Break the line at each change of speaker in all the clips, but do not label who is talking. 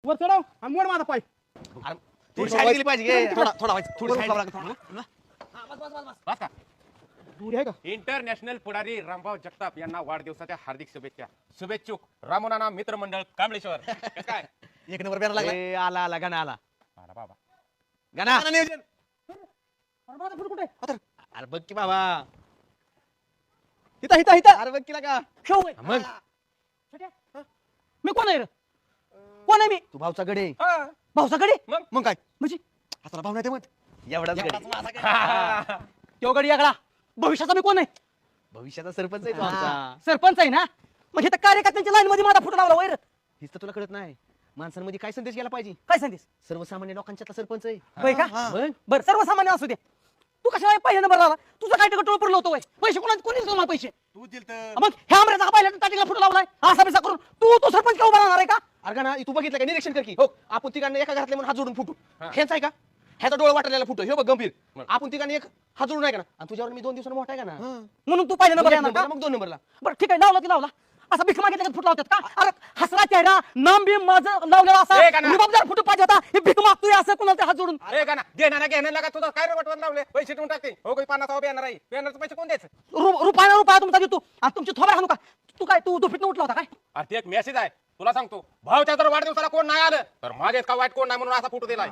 वर चढव आणि मोड माझा पाय.
थोडी साईड गेली पाहिजे थोडा थोडी
बस का
दूर आहे का?
इंटरनॅशनल पुढारी रामभाऊ जगताप यांना वाढदिवसाच्या हार्दिक शुभेच्छा. शुभेच्छुक रामोनाना मित्रमंडळ कांबळेश्वर. कसं काय
एक नंबर बॅनर लागला.
आला आला गाणं आला
आला बाबा.
गाणं
नियोजन.
अरे माझा फोटो कुठे आहे?
अरे बघ की बाबा
इथं इथं इथं
अरे बघ की का
शो आहे.
मग
छोट्या. मी कोण आहे रे? कोण आहे मी?
तू भाऊचा गडे
हा.
भाऊसाकडे
मग काय
म्हणजे
हाताला भाव नाही ते मग
एवढाच गडे
तो गडी याकडा भविष्याचा मी कोण आहे?
भविष्याचा सरपंच आहे तू आमचा.
सरपंच आहे ना. मग हे तर कार्यकर्त्यांच्या लाईन मध्ये माझा फोटो लावला वैर.
हीच तर तुला कळत नाही माणसांमध्ये काय संदेश गेला पाहिजे.
काय संदेश?
सर्वसामान्य लोकांच्या सरपंच आहे.
होय का?
मग
बर सर्वसामान्य असू दे. तू कशा पहिला नंबर लावला? तुझं काय टोळ पुरलं होतं वय? पैसे कोणी दिले मला पैसे?
तू दिल तर
मग ह्या आमऱ्याचा पहिला ताटीला फोटो लावलाय असा बिसा करून तू सरपंच का उभा राहणार आहे का?
अरे का ना तू बघितलं का निरीक्षण कर की हो आपण तिकडनं एका घरातले म्हणून हात जोडून फुटू ह्याच आहे का ह्याचा डोळा वाटलेला फुटो हे बघ गंभीर आपण तिकडनं एक हात जोडून आहे का ना आणि तुझ्यावर मी 2 दिवसांनी मोठा आहे का ना
म्हणून तू पहिला नंबर येणार का?
मग 2 नंबरला
बरं ठीक आहे लावला ती लावला असा भीक मागितल्या फुट लावतात का? अरे हसरा चेहरा नाम बी माझं लावलेला असा
ए, का ना?
रुबाबदार फुटू पाहिजे होता. हे भीक मागतोय असं कुणाला हात जोडून.
अरे का ना घेणार लागा तुझा काय रे वटवण लावले पैसे ठेवून टाकते. हो काही 50 बॅनर आहे. बॅनरचे पैसे कोण द्यायचं?
रुपया तुमचा देतो आणि तुमची थोबा हाणू का? तू काय तू दुफीत उठला होता काय?
अरे ते एक मेसेज आहे तुला सांगतो. भाऊच्या जर वाढदिवसाला कोण नाही आलं तर माझ्या इतका वाईट कोण नाही म्हणून असा फोटो दिलाय.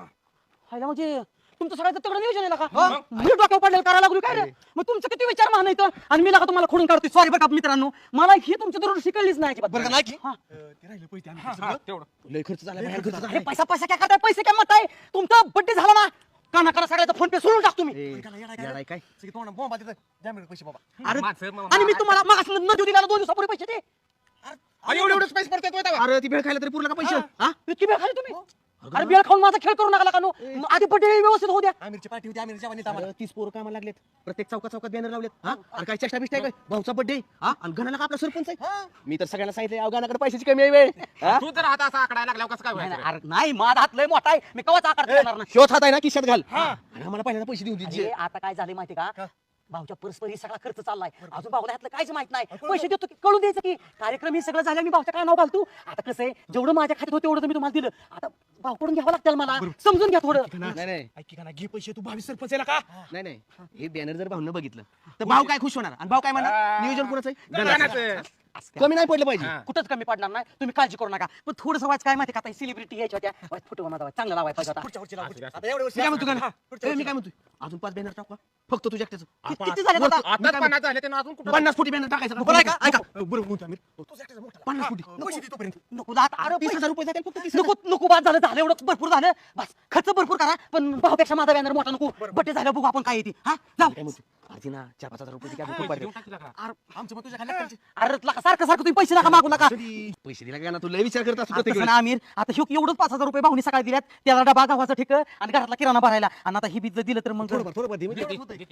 हायला म्हणजे तुमचं सगळ्याचं तगडं नियोजन आहे का?
मग?
मी डोक्यावर पडलेलं करायला लागलो काय रे? मग तुमचं किती विचार मान इथं आणि मी लागा तुम्हाला खोडून काढतोय. सॉरी बरं का मित्रांनो मला ही तुमची दररोज शिकवलीच नाही अजिबात.
बरं का नाही की
हा.
ते राहिले पैसे आम्ही
हा,
सगळं.
तेवढं
लय खर्च झाला बाहेर खर्च
अरे
झाला
पैसा काय करताय? पैसे काय मत आहे? तुमचा बड्डे झाला ना काना करा सगळ्याचा फोन पे सोडून टाकतो मी.
येडाय काय
सगळी तोंडात बोंबा तिथं द्या मिळेल पैसे बाबा.
अरे
माझं मग-
आणि मी तुम्हाला मग न देऊ दिला 2 दिवसापूर्वी पैसे दे.
एवढेच पैसे पडतात होय तेव्हा.
अरे ती भेळ खायला तरी पुरला का पैसे हा
इतकी वेळ खाली तुम्ही? अरे बेळ खाऊन माझा खेळ करू नका नो. आधी बड्डे व्यवस्थित होऊ द्या.
आमिरची पार्टी होती आमिरच्या वाणीत आम्हाला.
अरे 30 पोरं कामाला लागलेत प्रत्येक चौकात बॅनर लावलेत हा अरे काय चेष्टा बिष्टा आहे काय भाऊचा बर्थडे हा आणि गणाला का आपला सरपंच आहे मी तर सगळ्यांना सांगितलं गानाकडे पैशाची कमी आहे वेळ हा?
तू जर हात असा आकडायला लागला कसं काय
नाही,
व्हायचं?
नाही, अरे नाही माझा हात लय मोठा आहे. मी कवाच आकार देणार नाही.
शोध हात आहे ना खिशात घाल आणि आम्हाला पहिल्यांदा पैसे देऊन
अरे,
दे
आता काय झाले माहिती का? भाऊच्या परस्पर ही सगळा खर्च चाललाय. अजून भाऊला ह्यातलं काहीच माहित नाही. पैसे देतो की कळून द्यायचं की कार्यक्रम हे सगळं झालं मी भाऊच्या काय नाव घालतो. आता कसं आहे जेवढं माझ्या खात्यात होतं तेवढं तर मी तुम्हाला दिलं. आता भाऊकडून घ्यावं लागतं मला समजून घ्या थोडं.
नाही
ऐक की का ना घे पैसे तू 22 सरपंच आहे का
नाही हे बॅनर जर भाऊनं बघितलं तर भाऊ काय खुश होणार आणि भाऊ काय म्हणणार नियोजन कोणाचं आहे
गणाचं.
कमी नाही पडलं पाहिजे
हा.
कुठंच कमी पडणार नाही. तुम्ही काळजी करू नका. पण थोडंसं वाच काय माहिती का आता सेलिब्रिटी यायच्या होत्या फोटो माझा चांगला लावायचा पाहिजे होता.
पुढच्या वर्षी लाव, पुढच्या. आता एवढे वर्ष
मी काय म्हणतो का मी काय म्हणतो अजून 5 बॅनर टाकू का? फक्त तुझ्या एकट्याचं
किती झाले आता?
आताच 50 झाले ते अजून कुठं
50 फुटी बॅनर टाकायचं का?
बरं आहे का ऐका बरं म्हणतो आमिर तुझ्या एकट्याचा मोठा
50 फुटी
पैसे दे तोपर्यंत
नको आता अरे
30,000 रुपये जातील फक्त 30,000.
नको नको बाद झालं एवढं भरपूर झालं बस खर्च भरपूर करा पण भाऊपेक्षा माझा बॅनर मोठा नको. बड्डे झालं बघू आपण काय येते हा जाऊ.
काय म्हणतो आधी ना 4-5 हजार रुपये काय
पैसे
पाहिजे
देऊन टाकलं का?
आमचं मग तुझ्या खाली
अरे लका सारखं सारखं तुम्ही पैसे नका मागू नका.
पैसे दिला का ना तू लय विचार करत असतो
आता
प्रत्येक
तसं
वेळेस.
ना आमिर आता ह्यो एवढंच 5,000 रुपये भाऊनी सकाळी दिल्यात. त्याला डबा गावाचं ठिक आणि घरातला किराणा भरायला आणि आता ही बीज दिलं तर मग
थोडं दे म्हणजे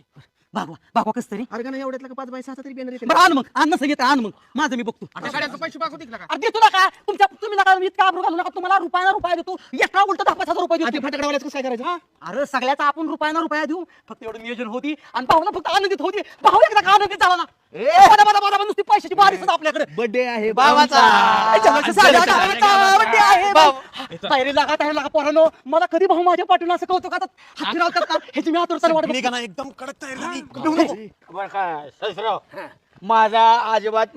भागवा भागवा कस तरी.
अरे का नाही एवढ्यातला 5 बाय 6 तरी बॅनर येते
बरं आण मग आण नसं घेत आण मग माझं मी बघतो.
आता गाड्यांचं पैसे बाजू दिला का?
अरे देतो नका तुम्ही नका इतका आबरू घालू नका. तुम्हाला रुपया देतो एक्स्ट्रा उलट 10,000 रुपये
आणि ते
देतो.
फटाकडावाल्याचं कसं काय करायचं
अरे सगळ्याचा आपण रुपया देऊ फक्त एवढं नियोजन होती आणि भाऊला फक्त आनंदित होती. भाऊ एकदा का आनंदित झाला ना बदा नुसती पैशाची बारीच आपल्याकडे.
बर्थडे आहे
भावाचा.
तयारी लागा पोरांनो. मला कधी भाऊ माझ्या पाठवून असं कौतुक हात फिरवतात ना ह्याची मी आतुरताने वाट बघतो.
का ना एकदम कडक तयारी झाली
बरं का ससराव माझा अजिबात